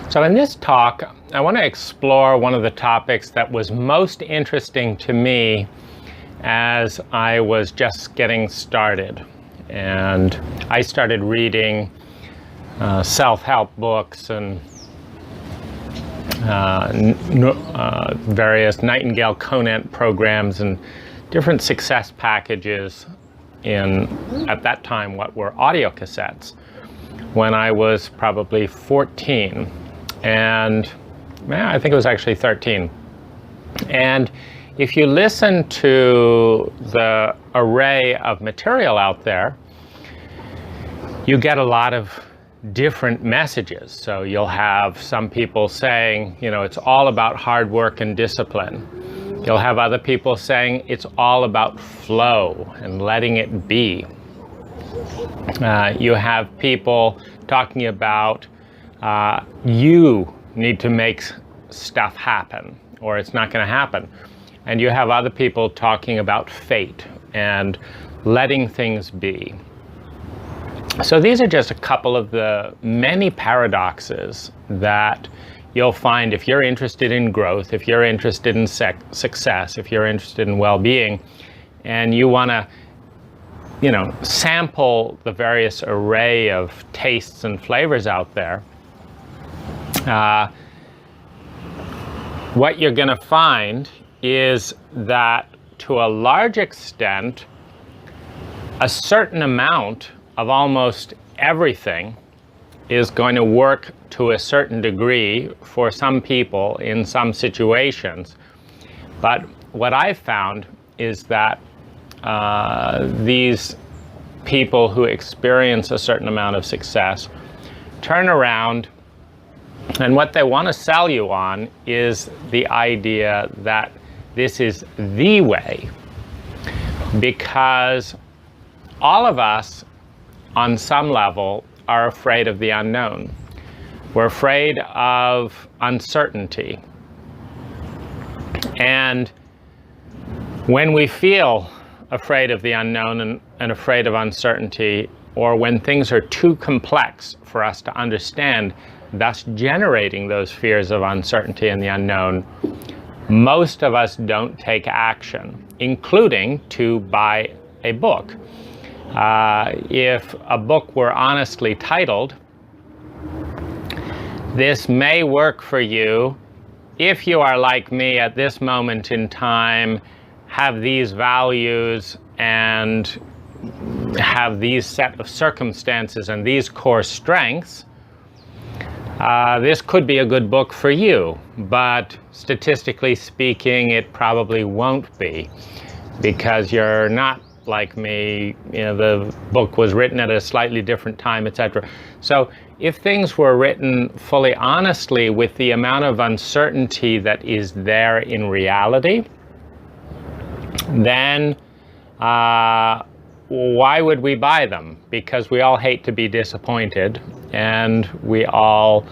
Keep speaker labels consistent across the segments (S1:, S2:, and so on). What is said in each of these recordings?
S1: So in this talk, I want to explore one of the topics that was most interesting to me as I was just getting started. And I started reading self-help books and various Nightingale Conant programs and different success packages in, at that time, what were audio cassettes, when I was probably 14. And I think it was actually 13. And if you listen to the array of material out there, you get a lot of different messages. So you'll have some people saying, you know, it's all about hard work and discipline. You'll have other people saying it's all about flow and letting it be. You have people talking about you need to make stuff happen or it's not going to happen. And you have other people talking about fate and letting things be. So these are just a couple of the many paradoxes that you'll find if you're interested in growth, if you're interested in success, if you're interested in well-being, and you want to, you know, sample the various array of tastes and flavors out there. What you're going to find is that to a large extent, a certain amount of almost everything is going to work to a certain degree for some people in some situations. But what I've found is that these people who experience a certain amount of success turn around, and what they want to sell you on is the idea that this is the way, because all of us on some level are afraid of the unknown. We're afraid of uncertainty. And when we feel afraid of the unknown and afraid of uncertainty, or when things are too complex for us to understand, thus generating those fears of uncertainty and the unknown, most of us don't take action, including to buy a book. If a book were honestly titled, "This may work for you if you are like me at this moment in time, have these values, and have these set of circumstances and these core strengths, this could be a good book for you, but statistically speaking, it probably won't be, because you're not like me, you know, the book was written at a slightly different time, etc." So if things were written fully honestly with the amount of uncertainty that is there in reality, then why would we buy them? Because we all hate to be disappointed, and we all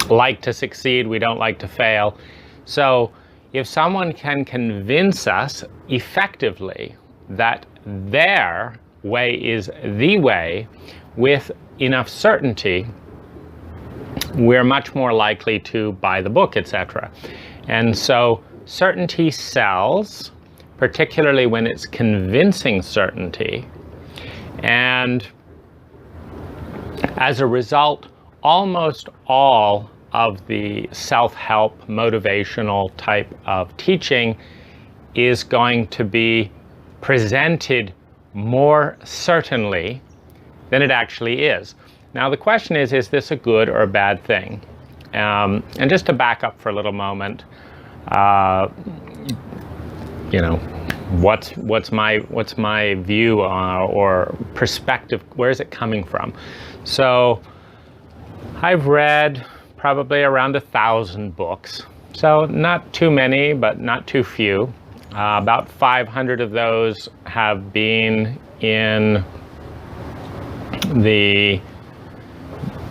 S1: like to succeed, we don't like to fail. So if someone can convince us effectively that their way is the way with enough certainty, we're much more likely to buy the book, etc. And so certainty sells, particularly when it's convincing certainty. And as a result, almost all of the self-help, motivational type of teaching is going to be presented more certainly than it actually is. Now the question is this a good or a bad thing? And just to back up for a little moment, you know, what's my view or perspective? Where is it coming from? So I've read probably around 1,000 books, so not too many, but not too few. About 500 of those have been in the,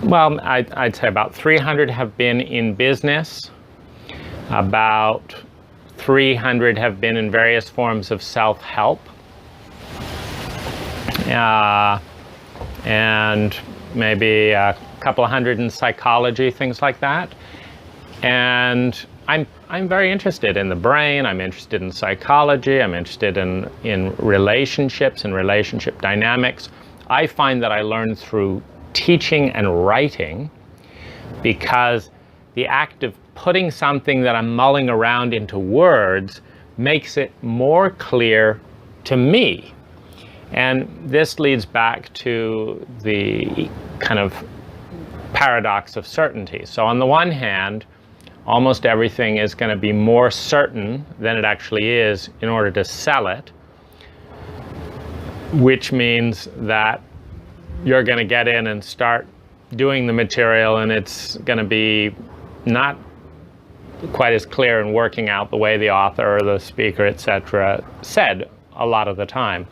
S1: well, I'd say about 300 have been in business, about 300 have been in various forms of self-help, and maybe a couple of hundred in psychology, things like that. And I'm very interested in the brain. I'm interested in psychology. I'm interested in relationships and relationship dynamics. I find that I learn through teaching and writing, because the act of putting something that I'm mulling around into words makes it more clear to me. And this leads back to the kind of paradox of certainty. So on the one hand, almost everything is going to be more certain than it actually is in order to sell it, which means that you're going to get in and start doing the material, and it's going to be not quite as clear and working out the way the author or the speaker, etc., said a lot of the time.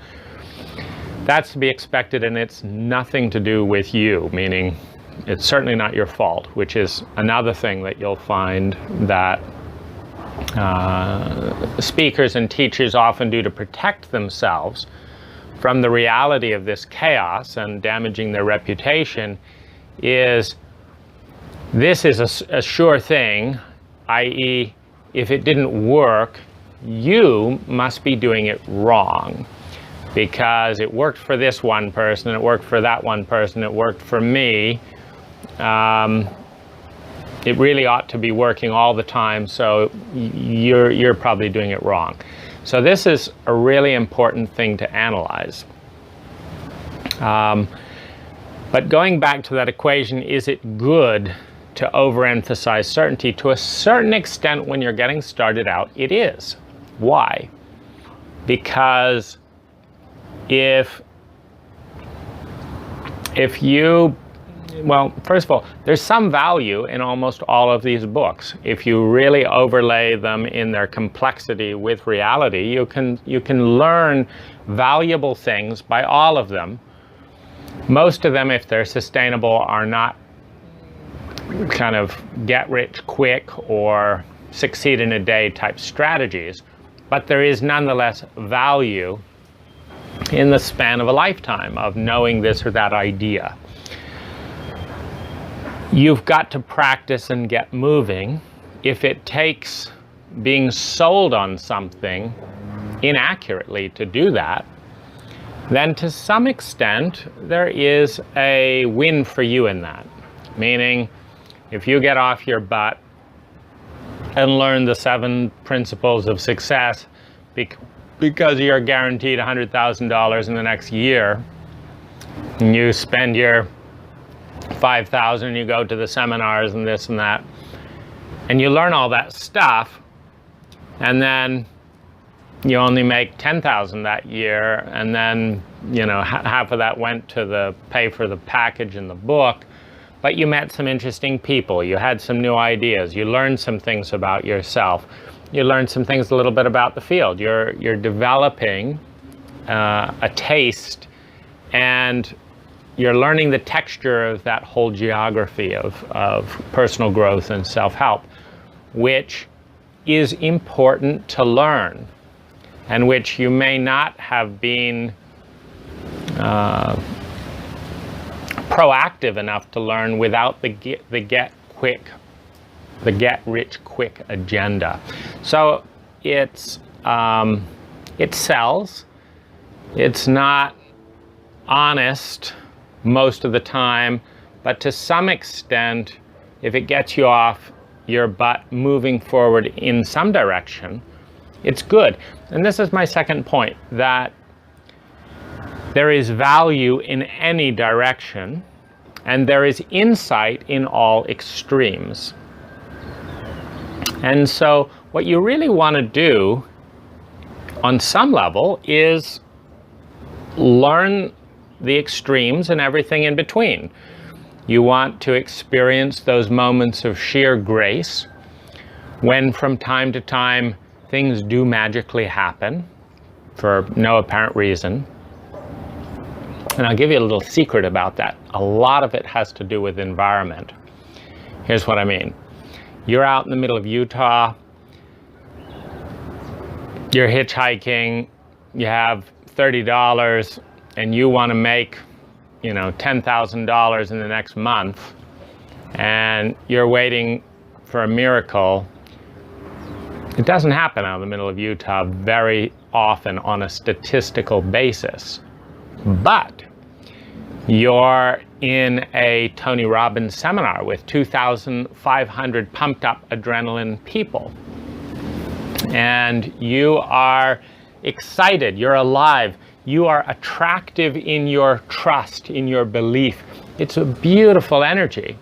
S1: That's to be expected, and it's nothing to do with you, meaning it's certainly not your fault, which is another thing that you'll find that speakers and teachers often do to protect themselves from the reality of this chaos and damaging their reputation. Is this is a sure thing, i.e., if it didn't work, you must be doing it wrong, because it worked for this one person, it worked for that one person, it worked for me. It really ought to be working all the time, so you're probably doing it wrong. So this is a really important thing to analyze. But going back to that equation, is it good to overemphasize certainty? To a certain extent, when you're getting started out, it is. Why? Because if you, well, first of all, there's some value in almost all of these books. If you really overlay them in their complexity with reality, you can learn valuable things by all of them. Most of them, if they're sustainable, are not kind of get rich quick or succeed in a day type strategies, but there is nonetheless value in the span of a lifetime of knowing this or that idea. You've got to practice and get moving. If it takes being sold on something inaccurately to do that, then to some extent there is a win for you in that. Meaning, if you get off your butt and learn the 7 principles of success because you're guaranteed $100,000 in the next year, and you spend your $5,000 and you go to the seminars and this and that, and you learn all that stuff, and then you only make $10,000 that year, and then half of that went to pay for the package and the book, but you met some interesting people, you had some new ideas, you learned some things about yourself, you learned some things a little bit about the field, you're developing a taste, and you're learning the texture of that whole geography of personal growth and self-help, which is important to learn, and which you may not have been proactive enough to learn without the get rich quick agenda. So it sells. It's not honest most of the time, but to some extent, if it gets you off your butt moving forward in some direction, it's good. And this is my second point, that there is value in any direction, and there is insight in all extremes. And so what you really want to do on some level is learn the extremes and everything in between. You want to experience those moments of sheer grace when from time to time things do magically happen for no apparent reason. And I'll give you a little secret about that. A lot of it has to do with environment. Here's what I mean. You're out in the middle of Utah, you're hitchhiking, you have $30, and you want to make, $10,000 in the next month, and you're waiting for a miracle. It doesn't happen out in the middle of Utah very often on a statistical basis. But you're in a Tony Robbins seminar with 2,500 pumped up adrenaline people, and you are excited, you're alive, you are attractive in your trust, in your belief. It's a beautiful energy.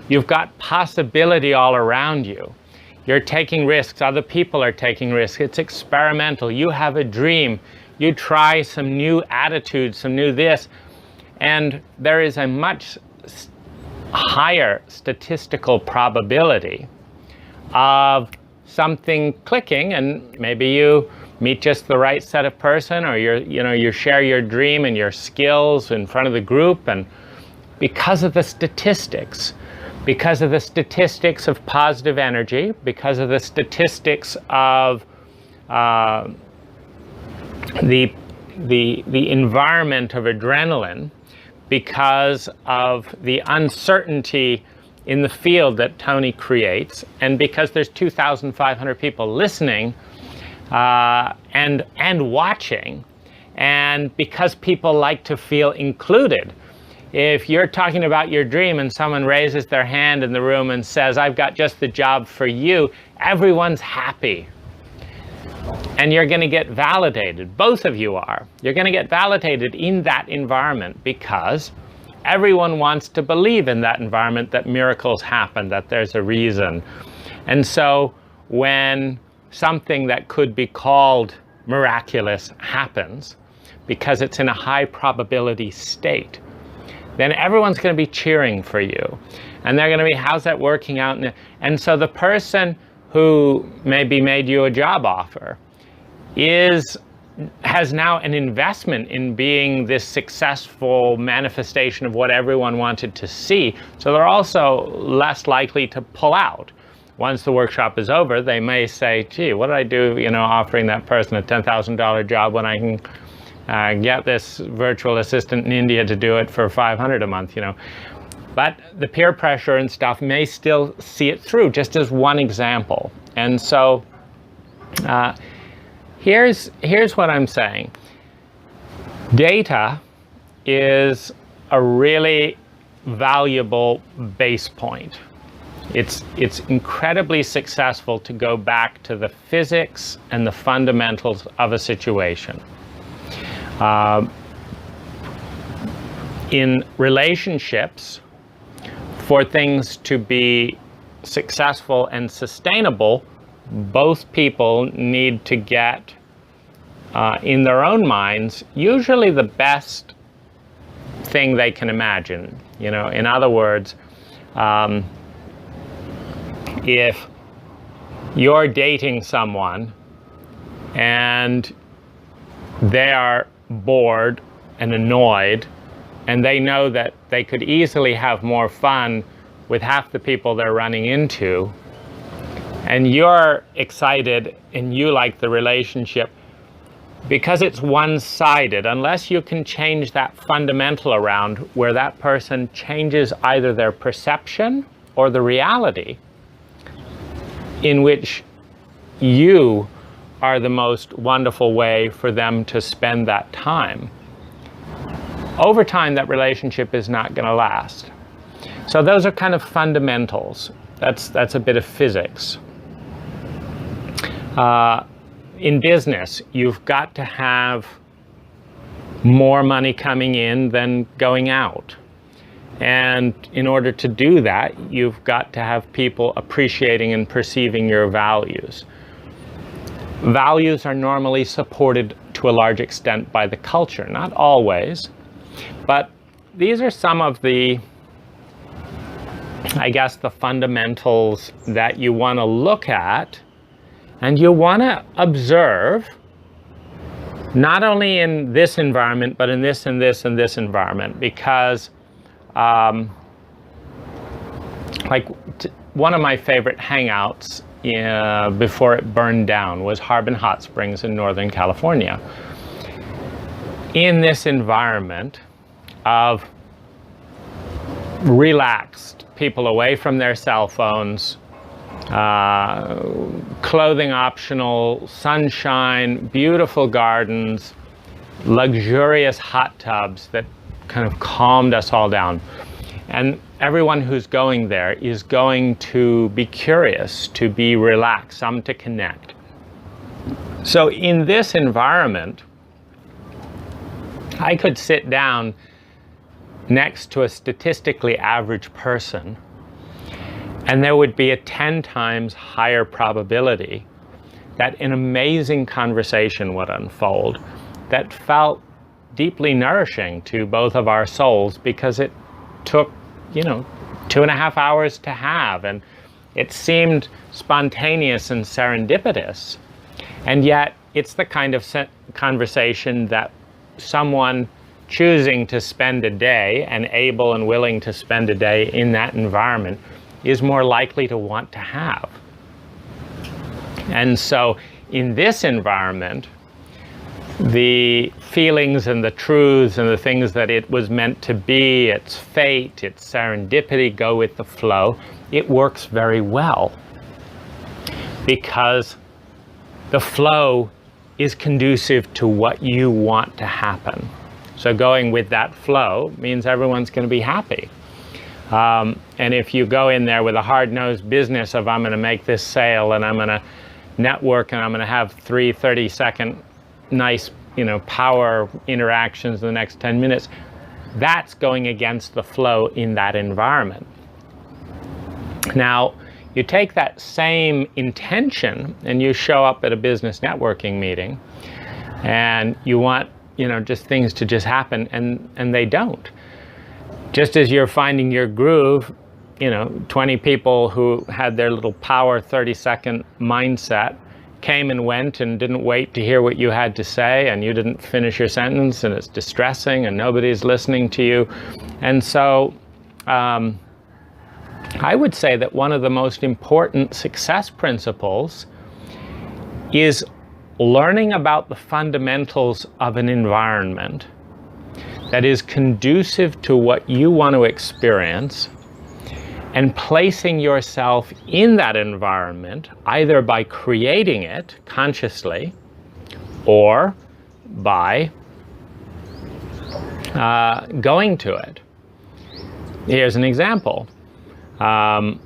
S1: You've got possibility all around you. You're taking risks, other people are taking risks. It's experimental. You have a dream. You try some new attitudes, some new this, and there is a much higher statistical probability of something clicking, and maybe you meet just the right set of person, or you share your dream and your skills in front of the group, and because of the statistics of positive energy, because of the statistics of the environment of adrenaline, because of the uncertainty in the field that Tony creates, and because there's 2,500 people listening and watching, and because people like to feel included. If you're talking about your dream and someone raises their hand in the room and says, "I've got just the job for you," everyone's happy. And you're going to get validated. Both of you are. You're going to get validated in that environment because everyone wants to believe in that environment that miracles happen, that there's a reason. And so when something that could be called miraculous happens, because it's in a high probability state, then everyone's going to be cheering for you. And they're going to be, how's that working out? And so the person who maybe made you a job offer has now an investment in being this successful manifestation of what everyone wanted to see. So they're also less likely to pull out. Once the workshop is over, they may say, gee, what did I do, offering that person a $10,000 job when I can get this virtual assistant in India to do it for $500 a month, But the peer pressure and stuff may still see it through, just as one example. And so here's what I'm saying. Data is a really valuable base point. It's incredibly successful to go back to the physics and the fundamentals of a situation. In relationships, for things to be successful and sustainable, both people need to get in their own minds usually the best thing they can imagine. In other words, if you're dating someone and they are bored and annoyed, and they know that they could easily have more fun with half the people they're running into, and you're excited and you like the relationship, because it's one-sided, unless you can change that fundamental around where that person changes either their perception or the reality in which you are the most wonderful way for them to spend that time, over time that relationship is not going to last. So those are kind of fundamentals. That's a bit of physics. In business, you've got to have more money coming in than going out. And in order to do that, you've got to have people appreciating and perceiving your values. Values are normally supported to a large extent by the culture, not always, but these are some of the, I guess, the fundamentals that you want to look at and you want to observe, not only in this environment, but in this and this and this environment, because one of my favorite hangouts before it burned down was Harbin Hot Springs in Northern California. In this environment, of relaxed people away from their cell phones, clothing optional, sunshine, beautiful gardens, luxurious hot tubs that kind of calmed us all down. And everyone who's going there is going to be curious, to be relaxed, some to connect. So in this environment, I could sit down next to a statistically average person, and there would be a 10 times higher probability that an amazing conversation would unfold that felt deeply nourishing to both of our souls, because it took, 2.5 hours to have, and it seemed spontaneous and serendipitous. And yet it's the kind of conversation that someone choosing to spend a day and able and willing to spend a day in that environment is more likely to want to have. And so in this environment, the feelings and the truths and the things that it was meant to be, its fate, its serendipity, go with the flow, it works very well, because the flow is conducive to what you want to happen. So going with that flow means everyone's going to be happy. And if you go in there with a hard-nosed business of, I'm going to make this sale and I'm going to network and I'm going to have 3 30-second nice, power interactions in the next 10 minutes, that's going against the flow in that environment. Now, you take that same intention and you show up at a business networking meeting and you want, just things to just happen, and they don't. Just as you're finding your groove, 20 people who had their little power 30-second mindset came and went and didn't wait to hear what you had to say, and you didn't finish your sentence, and it's distressing and nobody's listening to you. And so I would say that one of the most important success principles is learning about the fundamentals of an environment that is conducive to what you want to experience, and placing yourself in that environment either by creating it consciously or by going to it. Here's an example. I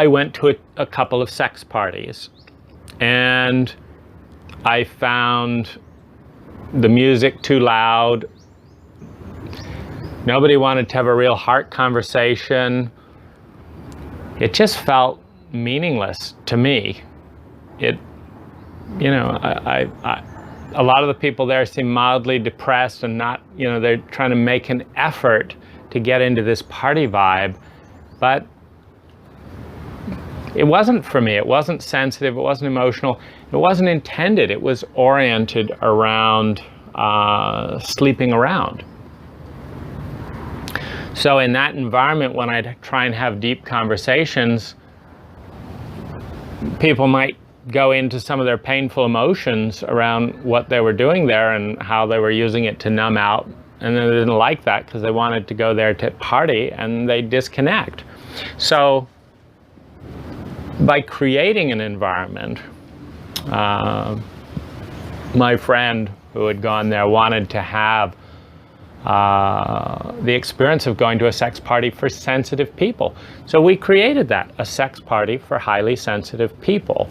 S1: went to a couple of sex parties, and I found the music too loud. Nobody wanted to have a real heart conversation. It just felt meaningless to me. A lot of the people there seem mildly depressed and not, they're trying to make an effort to get into this party vibe, but it wasn't for me. It wasn't sensitive. It wasn't emotional. It wasn't intended. It was oriented around sleeping around. So in that environment, when I try and have deep conversations, people might go into some of their painful emotions around what they were doing there and how they were using it to numb out. And then they didn't like that because they wanted to go there to party, and they disconnect. So by creating an environment, my friend who had gone there wanted to have the experience of going to a sex party for sensitive people. So we created that, a sex party for highly sensitive people.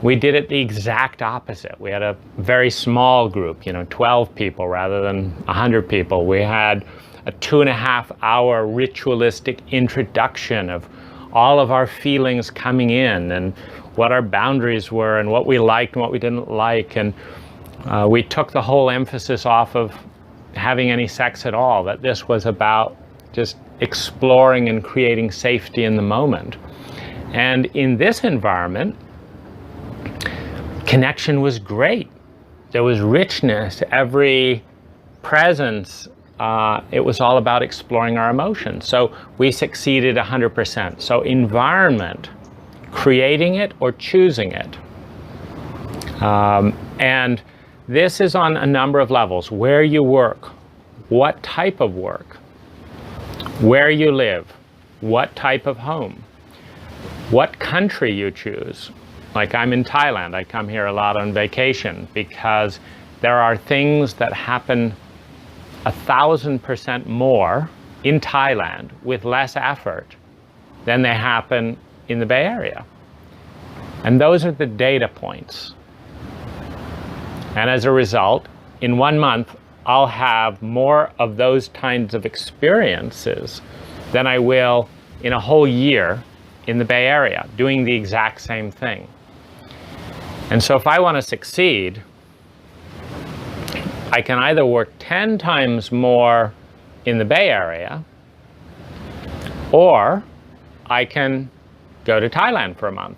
S1: We did it the exact opposite. We had a very small group, 12 people rather than 100 people. We had a 2.5-hour ritualistic introduction of all of our feelings coming in, and what our boundaries were, and what we liked and what we didn't like. And we took the whole emphasis off of having any sex at all, that this was about just exploring and creating safety in the moment. And in this environment, connection was great. There was richness, every presence. It was all about exploring our emotions. So we succeeded 100%. So environment, creating it or choosing it. And this is on a number of levels. Where you work, what type of work, where you live, what type of home, what country you choose. Like I'm in Thailand, I come here a lot on vacation because there are things that happen 1,000% more in Thailand with less effort than they happen in the Bay Area. And those are the data points. And as a result, in 1 month, I'll have more of those kinds of experiences than I will in a whole year in the Bay Area, doing the exact same thing. And so if I want to succeed, I can either work 10 times more in the Bay Area, or I can go to Thailand for a month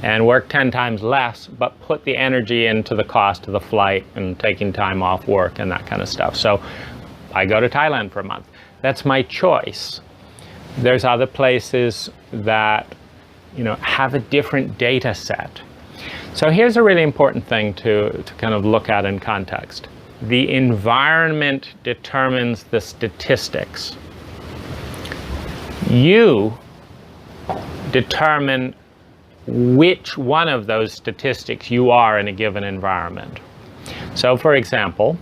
S1: and work 10 times less, but put the energy into the cost of the flight and taking time off work and that kind of stuff. So I go to Thailand for a month. That's my choice. There's other places that, have a different data set. So here's a really important thing to kind of look at in context. The environment determines the statistics. You determine which one of those statistics you are in a given environment. So for example,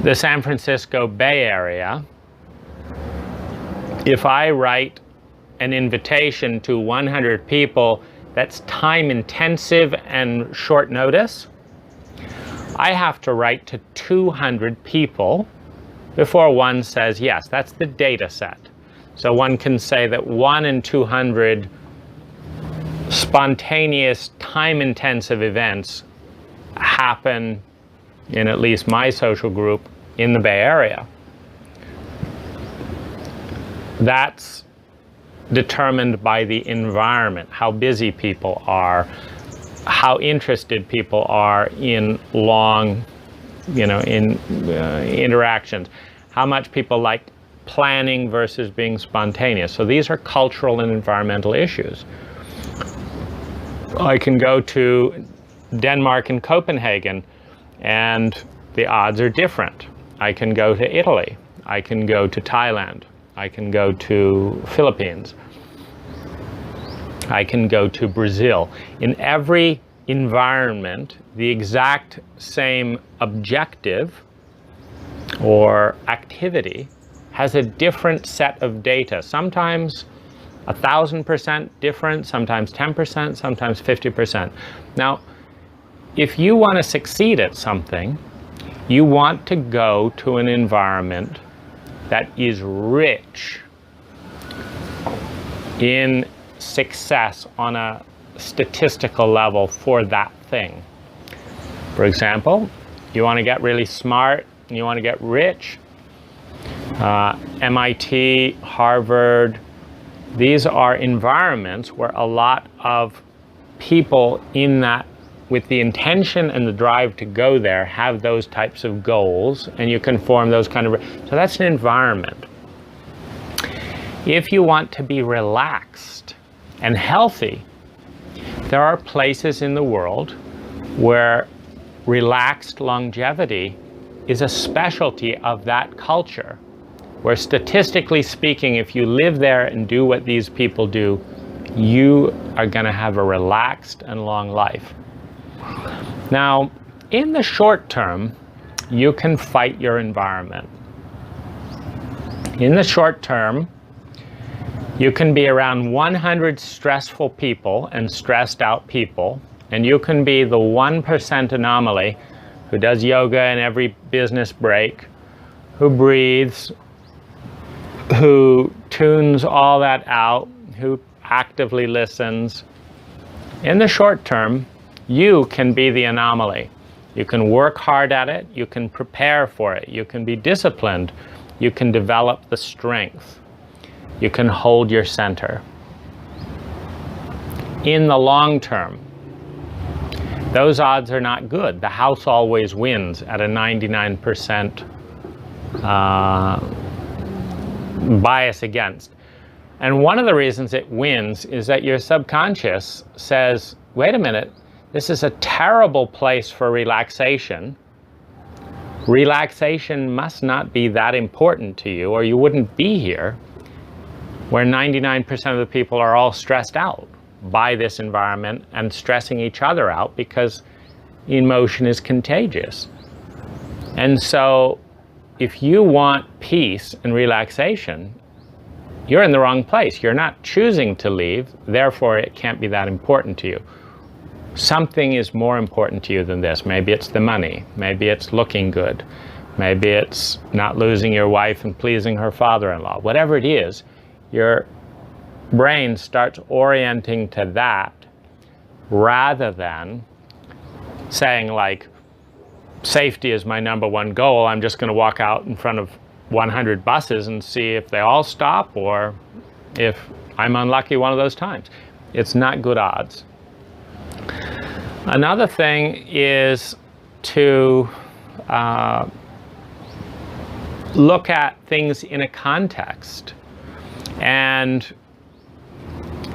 S1: the San Francisco Bay Area, if I write an invitation to 100 people that's time intensive and short notice, I have to write to 200 people before one says yes. That's the data set. So one can say that 1 in 200 spontaneous, time-intensive events happen in at least my social group in the Bay Area. That's determined by the environment, how busy people are, how interested people are in long, interactions, how much people like planning versus being spontaneous. So these are cultural and environmental issues. I can go to Denmark and Copenhagen, and the odds are different. I can go to Italy. I can go to Thailand. I can go to Philippines. I can go to Brazil. In every environment, the exact same objective or activity has a different set of data. Sometimes 1,000% different, sometimes 10%, sometimes 50%. Now, if you want to succeed at something, you want to go to an environment that is rich in success on a statistical level for that thing. For example, you want to get really smart, you want to get rich. MIT, Harvard, these are environments where a lot of people in that, with the intention and the drive to go there, have those types of goals, and you can form those kind of, so that's an environment. If you want to be relaxed and healthy, there are places in the world where relaxed longevity is a specialty of that culture, where statistically speaking, if you live there and do what these people do, you are going to have a relaxed and long life. Now, in the short term, you can fight your environment. In the short term, you can be around 100 stressful people and stressed out people, and you can be the 1% anomaly who does yoga in every business break, who breathes, who tunes all that out, who actively listens. In the short term, you can be the anomaly. You can work hard at it, you can prepare for it, you can be disciplined, you can develop the strength, you can hold your center. In the long term, those odds are not good. The house always wins at a 99% bias against. And one of the reasons it wins is that your subconscious says, wait a minute, this is a terrible place for relaxation. Relaxation must not be that important to you, or you wouldn't be here, where 99% of the people are all stressed out by this environment and stressing each other out because emotion is contagious. And so if you want peace and relaxation, you're in the wrong place. You're not choosing to leave, therefore it can't be that important to you. Something is more important to you than this. Maybe it's the money, maybe it's looking good, maybe it's not losing your wife and pleasing her father-in-law. Whatever it is, your brain starts orienting to that rather than saying, like, safety is my #1 goal. I'm just going to walk out in front of 100 buses and see if they all stop, or if I'm unlucky one of those times. It's not good odds. Another thing is to look at things in a context and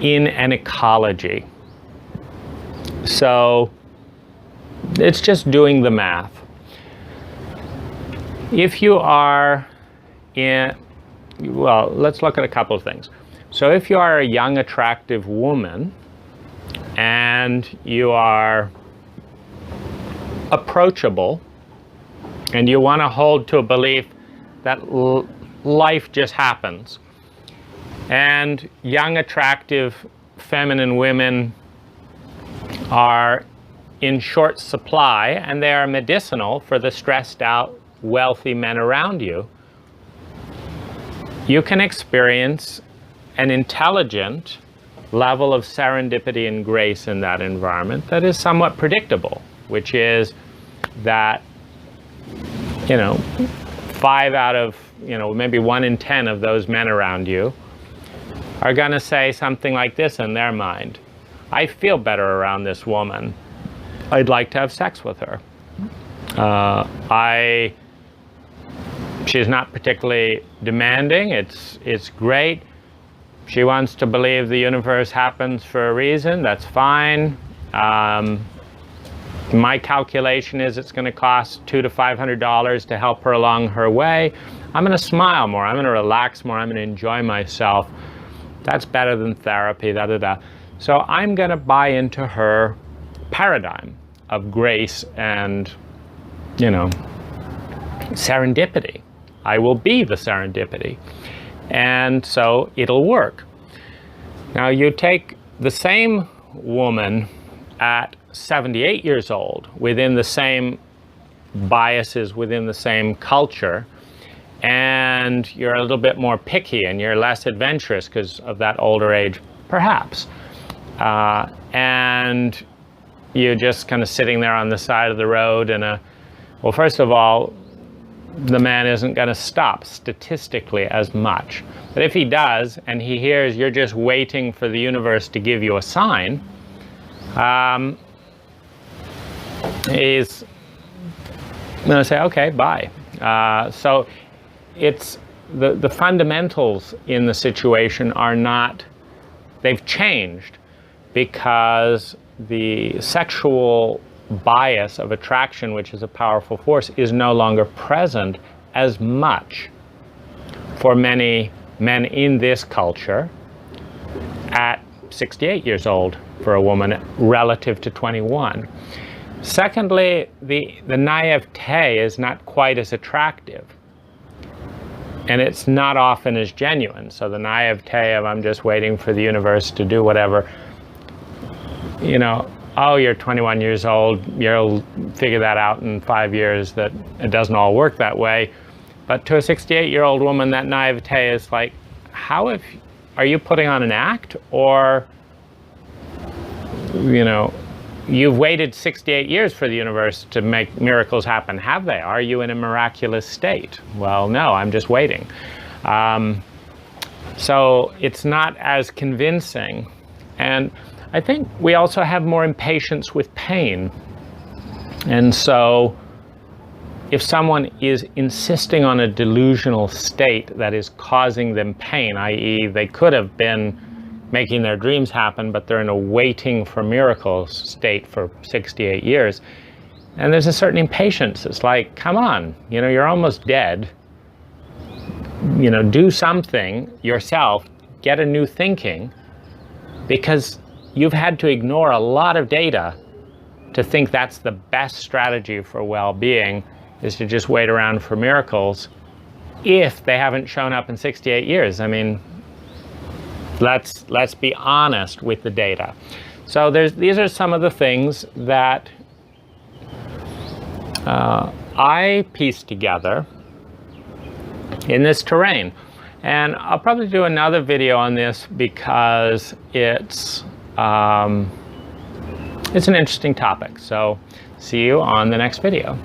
S1: in an ecology. So it's just doing the math. If you are in, well, let's look at a couple of things. So if you are a young, attractive woman and you are approachable and you want to hold to a belief that life just happens, and young, attractive, feminine women are in short supply and they are medicinal for the stressed out, wealthy men around you, you can experience an intelligent level of serendipity and grace in that environment that is somewhat predictable, which is that, 5 out of, maybe 1 in 10 of those men around you are going to say something like this in their mind: I feel better around this woman. I'd like to have sex with her. She's not particularly demanding. It's great. She wants to believe the universe happens for a reason. That's fine. My calculation is it's going to cost $200 to $500 to help her along her way. I'm going to smile more. I'm going to relax more. I'm going to enjoy myself. That's better than therapy. So I'm going to buy into her paradigm of grace and, serendipity. I will be the serendipity. And so it'll work. Now you take the same woman at 78 years old, within the same biases, within the same culture, and you're a little bit more picky and you're less adventurous because of that older age, perhaps. And you're just kind of sitting there on the side of the road well, first of all, the man isn't going to stop statistically as much. But if he does, and he hears you're just waiting for the universe to give you a sign, he's going to say, okay, bye. So it's the fundamentals in the situation are not, they've changed because the sexual bias of attraction, which is a powerful force, is no longer present as much for many men in this culture at 68 years old for a woman relative to 21. Secondly, the naivete is not quite as attractive, and it's not often as genuine. So the naivete of I'm just waiting for the universe to do whatever, oh, you're 21 years old, you'll figure that out in 5 years, that it doesn't all work that way. But to a 68-year-old woman, that naivete is like, are you putting on an act? Or, you've waited 68 years for the universe to make miracles happen, have they? Are you in a miraculous state? Well, no, I'm just waiting. So it's not as convincing. And I think we also have more impatience with pain. And so if someone is insisting on a delusional state that is causing them pain, i.e. they could have been making their dreams happen, but they're in a waiting for miracles state for 68 years, And there's a certain impatience. It's like, come on, you know, you're almost dead. You know, do something yourself, get a new thinking, because you've had to ignore a lot of data to think that's the best strategy for well-being, is to just wait around for miracles if they haven't shown up in 68 years. I mean, let's be honest with the data. So these are some of the things that I pieced together in this terrain. And I'll probably do another video on this because it's an interesting topic. So see you on the next video.